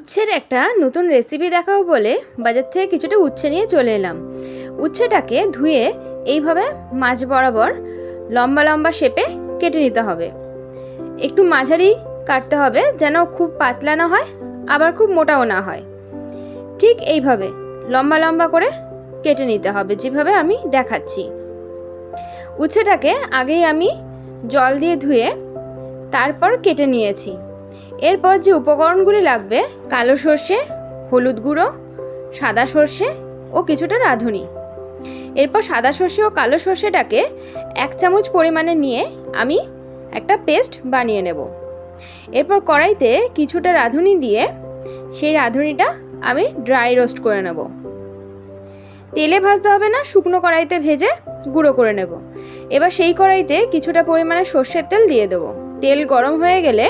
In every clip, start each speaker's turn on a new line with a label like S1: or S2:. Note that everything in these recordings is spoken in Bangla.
S1: উচ্ছের একটা নতুন রেসিপি দেখাবো বলে বাজার থেকে কিছুটা উচ্ছে নিয়ে চলে এলাম। উচ্ছেটাকে ধুয়ে এইভাবে মাঝ বরাবর লম্বা লম্বা শেপে কেটে নিতে হবে। একটু মাঝারি কাটতে হবে, যেন খুব পাতলা না হয় আবার খুব মোটাও না হয়। ঠিক এইভাবে লম্বা লম্বা করে কেটে নিতে হবে, যেভাবে আমি দেখাচ্ছি। উচ্ছেটাকে আগেই আমি জল দিয়ে ধুয়ে তারপর কেটে নিয়েছি। এরপর যে উপকরণগুলি লাগবে, কালো সর্ষে, হলুদ গুঁড়ো, সাদা সর্ষে ও কিছুটা রাঁধুনি। এরপর সাদা সর্ষে ও কালো সর্ষেটাকে 1 চামচ পরিমাণে নিয়ে আমি একটা পেস্ট বানিয়ে নেব। এরপর কড়াইতে কিছুটা রাঁধুনি দিয়ে সেই রাঁধুনিটা আমি ড্রাই রোস্ট করে নেব। তেলে ভাজতে হবে না, শুকনো কড়াইতে ভেজে গুঁড়ো করে নেব। এবার সেই কড়াইতে কিছুটা পরিমাণে সর্ষের তেল দিয়ে দেবো। তেল গরম হয়ে গেলে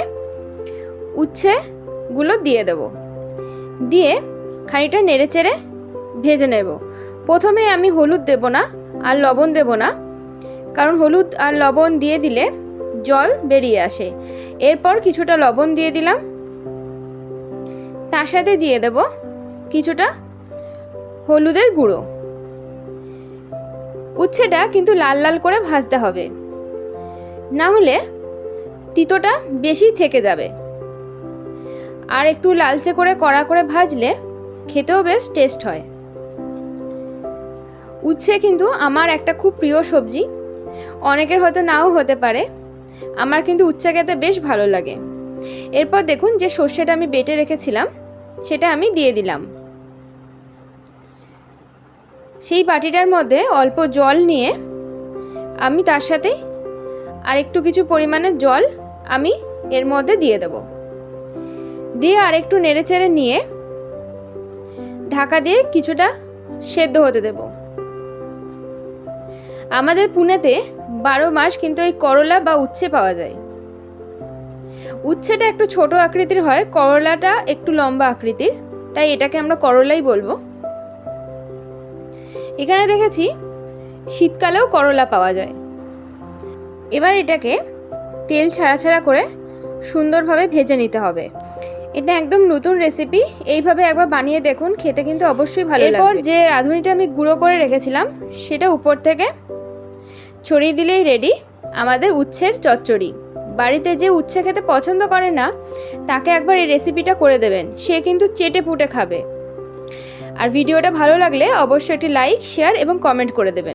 S1: উচ্ছেগুলো দিয়ে দেব, দিয়ে খানিকটা নেড়েচেড়ে ভেজে নেব। প্রথমে আমি হলুদ দেব না আর লবণ দেব না, কারণ হলুদ আর লবণ দিয়ে দিলে জল বেরিয়ে আসে। এরপর কিছুটা লবণ দিয়ে দিলাম, তার সাথে দিয়ে দেব কিছুটা হলুদের গুঁড়ো। উচ্ছেটা কিন্তু লাল লাল করে ভাজতে হবে, না হলে তিতোটা বেশি থেকে যাবে। আর একটু লালচে করে কড়া করে ভাজলে খেতেও বেশ টেস্ট হয়। উচ্ছে কিন্তু আমার একটা খুব প্রিয় সবজি, অনেকের হয়তো নাও হতে পারে। আমার কিন্তু উচ্ছে খেতে বেশ ভালো লাগে। এরপর দেখুন, যে সর্ষেটা আমি বেটে রেখেছিলাম সেটা আমি দিয়ে দিলাম। সেই বাটিটার মধ্যে অল্প জল নিয়ে আমি তার সাথে আর একটু কিছু পরিমাণে জল আমি এর মধ্যে দিয়ে দেব। দিয়ে আর একটু নেড়েচেড়ে নিয়ে ঢাকা দিয়ে কিছুটা সেদ্ধ হতে দেব। আমাদের পুনেতে 12 মাস কিন্তু এই করলা বা উচ্ছে পাওয়া যায়। উচ্ছেটা একটু ছোট আকৃতির হয়, করলাটা একটু লম্বা আকৃতির, তাই এটাকে আমরা করলাই বলবো। এখানে দেখেছি শীতকালেও করলা পাওয়া যায়। এবার এটাকে তেল ছাড়া ছাড়া করে সুন্দরভাবে ভেজে নিতে হবে। এটা একদম নতুন রেসিপি, এইভাবে একবার বানিয়ে দেখুন, খেতে কিন্তু অবশ্যই ভালো লাগবে। এরপর যে রাঁধুনিটা আমি গুঁড়ো করে রেখেছিলাম সেটা উপর থেকে ছড়িয়ে দিলেই রেডি আমাদের উচ্ছের চচ্চড়ি। বাড়িতে যে উচ্ছে খেতে পছন্দ করে না, তাকে একবার এই রেসিপিটা করে দেবেন, সে কিন্তু চেটে পুটে খাবে। আর ভিডিওটা ভালো লাগলে অবশ্যই একটি লাইক, শেয়ার এবং কমেন্ট করে দেবেন।